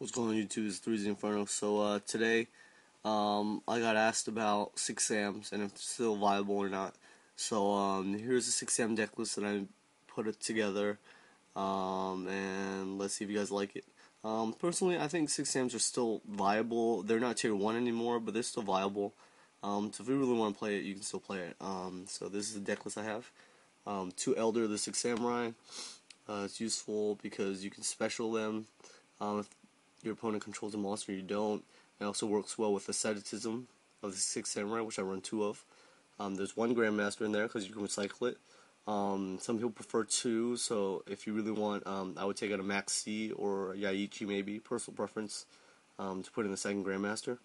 What's going on YouTube is 3zinferno. Today I got asked about 6Ams and if it's still viable or not. Here's a 6Am deck list that I put it together, and let's see if you guys like it. Personally, I think 6Ams are still viable. They're not tier 1 anymore, but they're still viable. So if you really want to play it, you can still play it. So this is the deck list I have. 2 Elder, the 6 Samurai. It's useful because you can special them. If your opponent controls a monster, you don't. It also works well with asceticism of the 6 Samurai, which I run 2 of. There's 1 Grandmaster in there because you can recycle it. Some people prefer 2, so if you really want, I would take out a Max C or Yaichi maybe, personal preference, to put in the 2nd Grandmaster.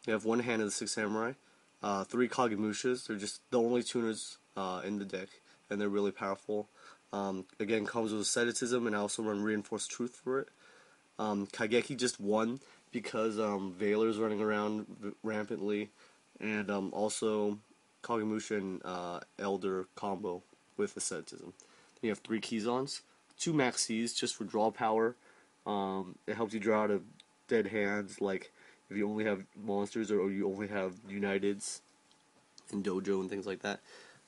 You have 1 hand of the 6 Samurai, 3 Kagemushas. They're just the only tuners in the deck, and they're really powerful. Again, comes with asceticism, and I also run Reinforced Truth for it. Kageki just won because Veiler's running around rampantly, and also Kagemusha and Elder combo with asceticism. Then you have 3 Kizons, 2 Maxis just for draw power. It helps you draw out of dead hands, like if you only have monsters or you only have Uniteds and Dojo and things like that.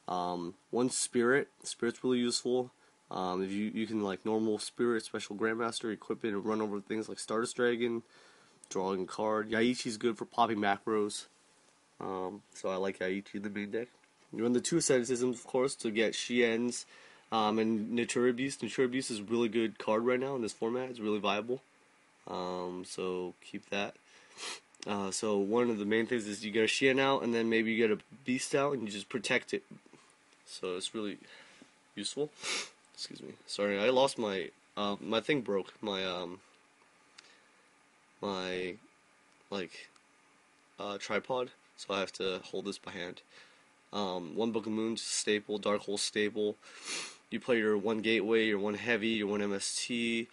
1 Spirit. Spirit's really useful. If you can like normal Spirit, Special Grandmaster, equip it and run over things like Stardust Dragon, drawing a card. Yaichi's good for popping macros. So I like Yaichi in the main deck. You run the 2 asceticisms, of course, to get Shiens and Natura Beast. Natura Beast is a really good card right now in this format. It's really viable. So keep that. So one of the main things is you get a Shien out, and then maybe you get a Beast out, and you just protect it. So it's really useful. Excuse me. Sorry, I lost my my thing broke. My tripod, so I have to hold this by hand. 1 Book of Moons staple, Dark Hole staple. You play your 1 Gateway, your 1 Heavy, your 1 MST.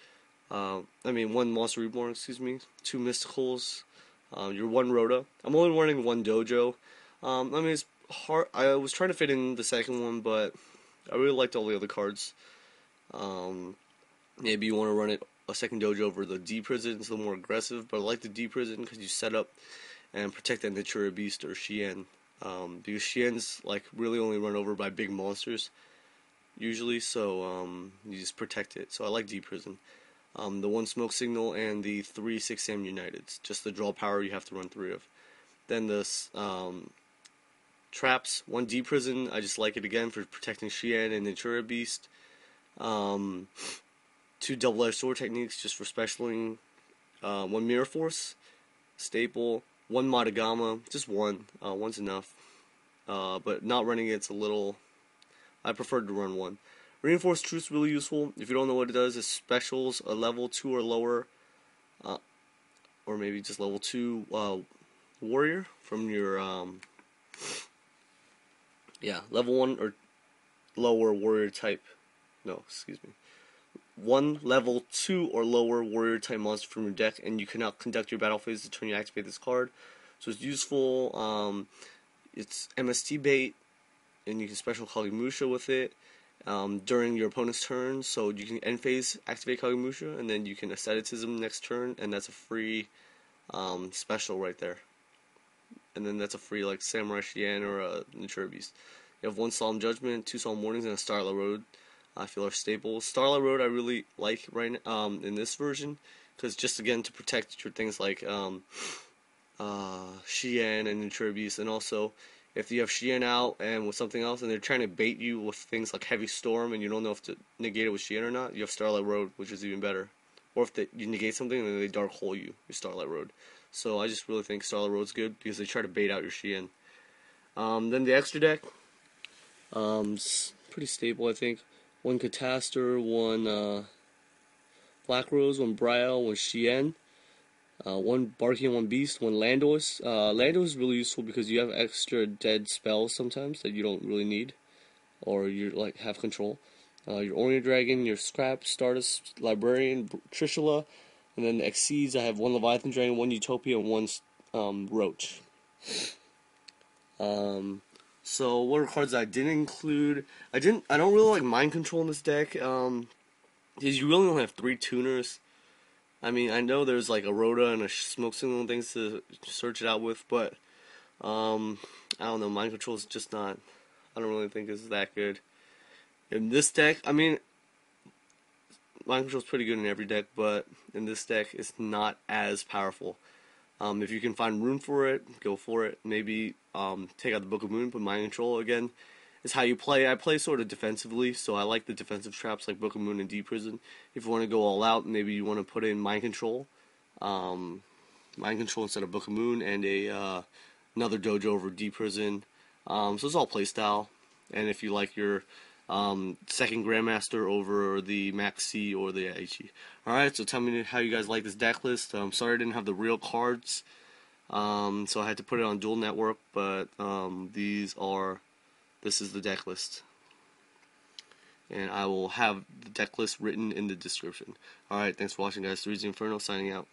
1 Monster Reborn, excuse me. 2 Mysticals. Your 1 Rhoda. I'm only running 1 Dojo. It's hard. I was trying to fit in the 2nd one, but I really liked all the other cards. Maybe you want to run it a 2nd Dojo over the D Prison. It's a little more aggressive, but I like the D Prison because you set up and protect that Natura Beast or Shien. Because Shien's like really only run over by big monsters usually, so you just protect it. So I like D Prison. The 1 Smoke Signal and the 3 6am Uniteds. Just the draw power you have to run 3 of. Then the Traps, 1 D Prison. I just like it again for protecting Shien and Natura Beast. 2 Double-Edged Sword Techniques just for specialing. 1 Mirror Force staple. 1 Madagama, just 1. 1's enough. But not running it's a little. I prefer to run 1. Reinforced Truth's really useful. If you don't know what it does, it specials a level 2 or lower, or maybe just level 2 warrior from your level 1 or lower warrior type. No, excuse me. 1 level 2 or lower warrior type monster from your deck, and you cannot conduct your battle phase the turn you activate this card. So it's useful. It's MST bait, and you can special Kagemusha with it during your opponent's turn. So you can end phase activate Kagemusha, and then you can asceticism next turn, and that's a free special right there. And then that's a free like Samurai Shien or a Natura Beast. You have 1 Solemn Judgment, 2 Solemn Warnings, and a Starlight Road. I feel are staples. Starlight Road I really like right in this version, because just again to protect your things like Shien and Natura Beast, and also if you have Shien out and with something else and they're trying to bait you with things like Heavy Storm and you don't know if to negate it with Shien or not, you have Starlight Road, which is even better. Or if you negate something and then they Dark Hole you, your Starlight Road. So I just really think Starlight Road's good because they try to bait out your Shien. Then the extra deck, it's pretty stable I think. 1 Catastor, 1 Black Rose, 1 Brielle, 1 Shien, 1 Barky, 1 Beast, 1 Landos. Landos is really useful because you have extra dead spells sometimes that you don't really need, or you like have control. Your Orient Dragon, your Scrap, Stardust, Librarian, Trishula, and then the Exceeds. I have 1 Leviathan Dragon, 1 Utopia, and 1 Roach. So what are cards I didn't include? I don't really like Mind Control in this deck. Because you really only have 3 tuners. I mean, I know there's like a Rhoda and a smoke signal and things to search it out with, but I don't know. Mind control is just not. I don't really think is that good in this deck. I mean, mind control is pretty good in every deck, but in this deck, it's not as powerful. If you can find room for it, go for it. Maybe take out the Book of Moon, but mind control again is how you play. I play sort of defensively, so I like the defensive traps like Book of Moon and Deep Prison. If you want to go all out, maybe you want to put in mind control. Mind control instead of Book of Moon, and another dojo over Deep Prison. So it's all playstyle. And if you like your second Grandmaster over the Max C or the Aichi. Alright, so tell me how you guys like this deck list. Sorry I didn't have the real cards, so I had to put it on Dual Network, but this is the deck list. And I will have the deck list written in the description. Alright, thanks for watching, guys. 3zinferno signing out.